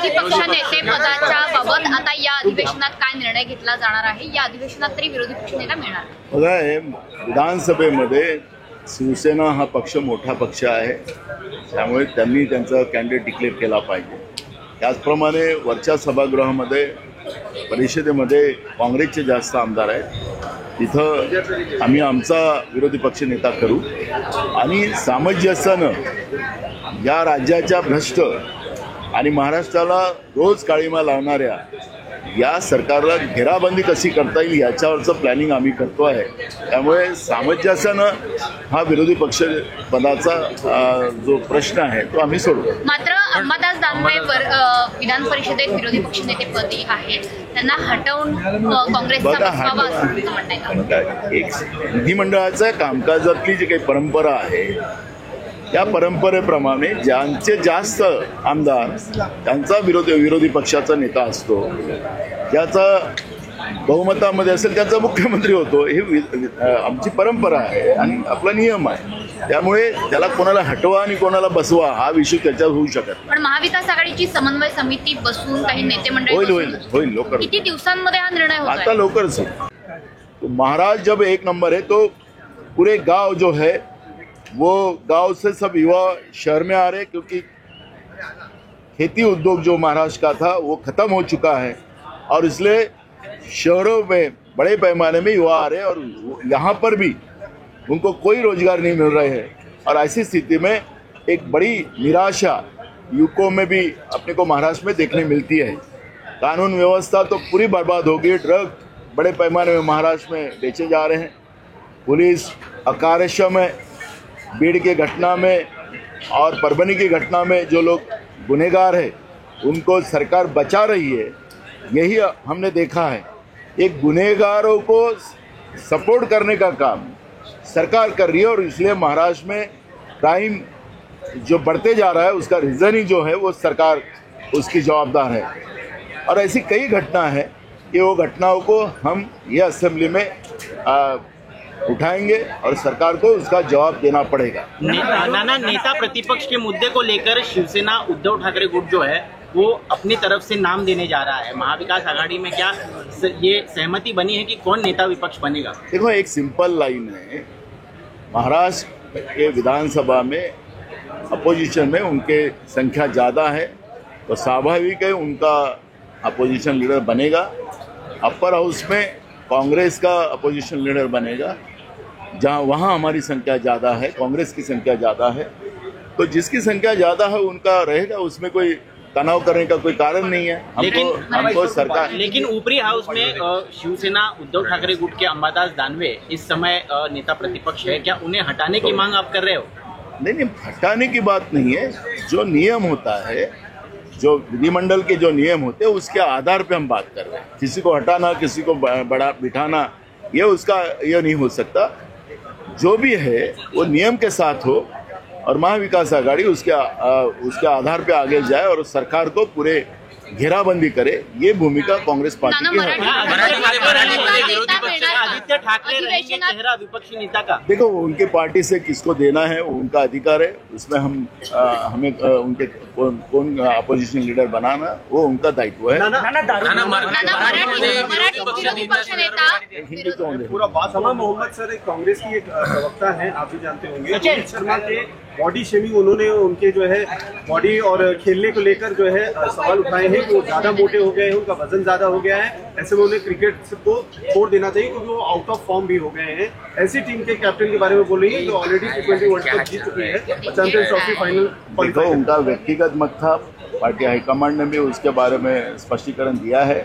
विरोधी पक्ष नेते पदाच्या बाबत आता या अधिवेशनात काय निर्णय घेतला जाणार आहे? या अधिवेशनात तरी विरोधी पक्ष नेता मिळणार? बघा, हे विधानसभेमध्ये शिवसेना हा पक्ष मोठा पक्ष आहे, त्यामुळे त्यांनी त्यांचा कॅन्डिडेट डिक्लेअर केला पाहिजे. त्याचप्रमाणे वरच्या सभागृहामध्ये परिषदेमध्ये काँग्रेसचे जास्त आमदार आहेत, तिथं आम्ही आमचा विरोधी पक्ष नेता करू आणि सामंजस्यानं या राज्याच्या भ्रष्ट आणि महाराष्ट्राला रोज काळीमा लावणाऱ्या या सरकारला घेराबंदी कशी करता येईल याच्यावरचं प्लॅनिंग आम्ही करतो आहे. त्यामुळे सामंजस्यानं हा विरोधी पक्ष पदाचा जो प्रश्न आहे तो आम्ही सोडू. मात्र अंबादास दानवे विधान परिषदेत विरोधी पक्षनेतेपदी आहेत, त्यांना हटवून काँग्रेसचा बसवावा असं म्हणणं. एक विधिमंडळाच्या कामकाजातली जी काही परंपरा आहे त्या परंपरेप्रमाणे ज्यांचे जास्त आमदार त्यांचा विरोधी पक्षाचा नेता असतो, ज्याचा बहुमतामध्ये असेल त्याचा मुख्यमंत्री होतो. ही आमची परंपरा आहे आणि आपला नियम आहे. त्यामुळे त्याला कोणाला हटवा आणि कोणाला बसवा हा विषय त्याच्यात होऊ शकत नाही. पण महाविकास आघाडीची समन्वय समिती बसून काही नेते मंडळी होईल लवकर. किती दिवसांमध्ये हा निर्णय होईल? आता लवकरच होईल. तो महाराज जब एक नंबर है तो पूरे गांव जो है वो गांव से सब युवा शहर में आ रहे, क्योंकि खेती उद्योग जो महाराष्ट्र का था वो खत्म हो चुका है और इसलिए शहरों में बड़े पैमाने में युवा आ रहे हैं और यहाँ पर भी उनको कोई रोजगार नहीं मिल रहे हैं. और ऐसी स्थिति में एक बड़ी निराशा युवकों में भी अपने को महाराष्ट्र में देखने मिलती है. कानून व्यवस्था तो पूरी बर्बाद हो गई. ड्रग बड़े पैमाने में महाराष्ट्र में बेचे जा रहे हैं. पुलिस अकार्यक्षम है. बीड़ की घटना में और परभनी की घटना में जो लोग गुनहगार है उनको सरकार बचा रही है, यही हमने देखा है. एक गुनहगारों को सपोर्ट करने का काम सरकार कर रही है और इसलिए महाराष्ट्र में क्राइम जो बढ़ते जा रहा है उसका रीज़न ही जो है वो सरकार उसकी जवाबदार है. और ऐसी कई घटना है कि वो घटनाओं को हम ये असेंबली में उठाएंगे और सरकार को उसका जवाब देना पड़ेगा. नेता प्रतिपक्ष के मुद्दे को लेकर शिवसेना उद्धव ठाकरे गुट जो है वो अपनी तरफ से नाम देने जा रहा है. महाविकास आघाड़ी में क्या ये सहमति बनी है कि कौन नेता विपक्ष बनेगा? देखो, एक सिंपल लाइन है. महाराष्ट्र के विधानसभा में अपोजिशन में उनके संख्या ज़्यादा है तो स्वाभाविक है उनका अपोजिशन लीडर बनेगा. अपर हाउस में कांग्रेस का अपोजिशन लीडर बनेगा. जहाँ वहाँ हमारी संख्या ज़्यादा है, कांग्रेस की संख्या ज़्यादा है, तो जिसकी संख्या ज़्यादा है उनका रहेगा. उसमें कोई तनाव करने का कोई कारण नहीं है. हमको सरकार. लेकिन ऊपरी हाउस में शिवसेना उद्धव ठाकरे गुट के अंबादास दानवे इस समय नेता प्रतिपक्ष है. क्या उन्हें हटाने की मांग आप कर रहे हो? नहीं, हटाने की बात नहीं है. जो नियम होता है, जो विधिमंडल के जो नियम होते हैं उसके आधार पे हम बात कर रहे हैं. किसी को हटाना, किसी को बड़ा बिठाना, ये नहीं हो सकता. जो भी है वो नियम के साथ हो और महाविकास आघाड़ी उसके आधार पे आगे जाए और सरकार को पूरे घेराबंदी करे. ये भूमिका कांग्रेस पार्टी की है. आदित्य ठाकरे रहेंगे चेहरा विपक्षी नेता का. देखो, उनके पार्टी से किसको देना है वो उनका अधिकार है. उसमें हमें उनके कौन अपोजिशन लीडर बनाना वो उनका दायित्व है. मोहम्मद सर कांग्रेस की एक प्रवक्ता है, आप भी जानते होंगे. रोहित शर्मा के बॉडी शेमिंग, उन्होंने उनके जो है बॉडी और खेलने को लेकर जो है सवाल उठाए हैं कि वो ज्यादा मोटे हो गए हैं, उनका वजन ज्यादा हो गया है. ऐसे में उन्हें क्रिकेट को छोड़ देना चाहिए क्योंकि वो आउट ऑफ फॉर्म भी हो गए हैं. ऐसी टीम के कैप्टन के बारे में बोल रही है जो ऑलरेडी T20 वर्ल्ड कप जीत चुकी है, चैंपियंस ट्रॉफी फाइनल. देखो, उनका व्यक्तिगत मत था. पार्टी हाईकमांड ने भी उसके बारे में स्पष्टीकरण दिया है.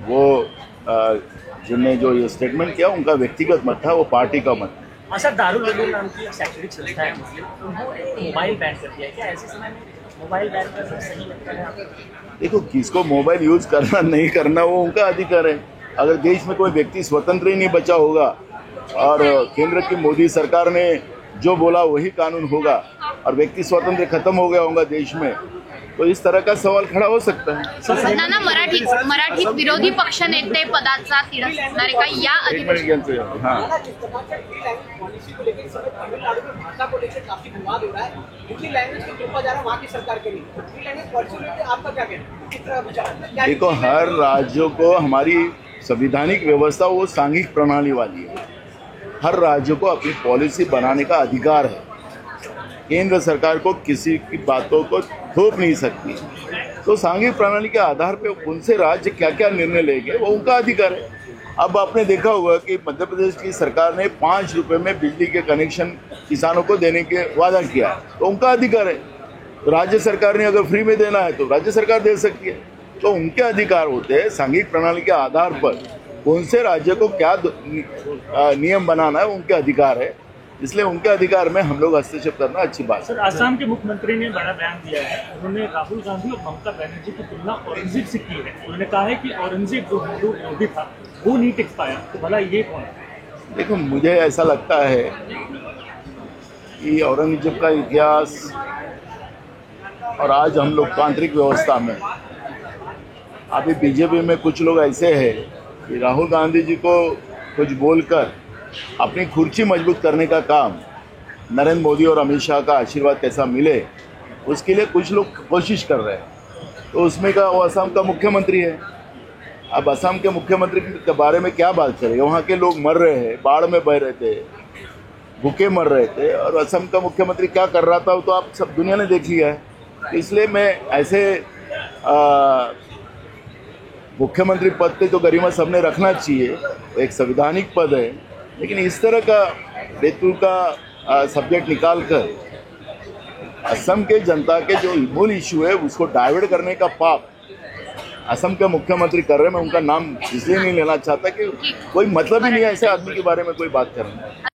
वो जिनने जो ये स्टेटमेंट किया उनका व्यक्तिगत मत था, वो पार्टी का मत. अच्छा, दारुल उलूम नाम की शैक्षणिक संस्था है मुस्लिम, उन्होंने मोबाइल बैन कर दिया है. क्या ऐसे समय में मोबाइल बैन करना सही लगता है आपको? देखो, किसको मोबाइल यूज करना नहीं करना वो उनका अधिकार है. अगर देश में कोई व्यक्ति स्वतंत्र ही नहीं बचा होगा और केंद्र की मोदी सरकार ने जो बोला वही कानून होगा और व्यक्ति स्वतंत्र खत्म हो गया होगा देश में, तो इस तरह का सवाल खड़ा हो सकता है। नाना मराठीत विरोधी पक्षनेते पदाचा तिढा असणार आहे का या अधिवेशनात? हाँ, पॉलिसी को लेकर इस समय तमिलनाडु में भाषा को लेकर काफी विवाद हो रहा है। हिंदी लैंग्वेज को थोपा जा रहा है वहाँ की सरकार के लिए। हिंदी लैंग्वेज पॉलिसी को लेकर आपका क्या कहना है? किस तरह विचार? देखो, हर राज्यों को हमारी संवैधानिक व्यवस्था वो सांघिक प्रणाली वाली है। हर राज्य को अपनी पॉलिसी बनाने का अधिकार है। केंद्र सरकार को किसी की बातों को थोप नहीं सकती। तो सांघिक प्रणाली के आधार पे कौन से राज्य क्या क्या निर्णय लेंगे वो उनका अधिकार है। अब आपने देखा होगा कि मध्य प्रदेश की सरकार ने 5 रुपए में बिजली के कनेक्शन किसानों को देने के वादा किया, तो उनका अधिकार है। तो राज्य सरकार ने अगर फ्री में देना है तो राज्य सरकार दे सकती है। तो उनके अधिकार होते हैं। सांघिक प्रणाली के आधार पर कौन से राज्य को क्या नियम बनाना है उनके अधिकार है, इसलिए उनके अधिकार में हम लोग हस्तक्षेप करना अच्छी बात है। सर, आसाम के मुख्यमंत्री ने बड़ा बयान दिया है। उन्होंने राहुल गांधी और ममता बनर्जी की तुलना औरंगजेब से की है। उन्होंने कहा है कि औरंगजेब जो हिंदू विरोधी था वो नहीं टिक पाया, तो भला ये कौन है? देखो, मुझे ऐसा लगता है कि औरंगजेब का इतिहास और आज हम लोकतांत्रिक व्यवस्था में अभी बीजेपी में कुछ लोग ऐसे हैं कि राहुल गांधी जी को कुछ बोलकर अपनी कुर्सी मजबूत करने का काम नरेंद्र मोदी और अमित शाह का आशीर्वाद कैसा मिले उसके लिए कुछ लोग कोशिश कर रहे हैं। तो उसमें का वो असम का मुख्यमंत्री है। अब असम के मुख्यमंत्री के बारे में क्या बात करें? वहाँ के लोग मर रहे हैं, बाढ़ में बह रहे थे, भूखे मर रहे थे, और असम का मुख्यमंत्री क्या कर रहा था तो आप सब दुनिया ने देख लिया है। तो इसलिए मैं ऐसे मुख्यमंत्री पद पे तो गरिमा सबने रखना चाहिए, एक संवैधानिक पद है, लेकिन इस तरह का बेतुल का सब्जेक्ट निकाल कर असम के जनता के जो मूल इशू है उसको डाइवर्ट करने का पाप असम के मुख्यमंत्री कर रहे हैं। मैं उनका नाम इसलिए नहीं लेना चाहता कि कोई मतलब ही नहीं है ऐसे आदमी के बारे में कोई बात करना।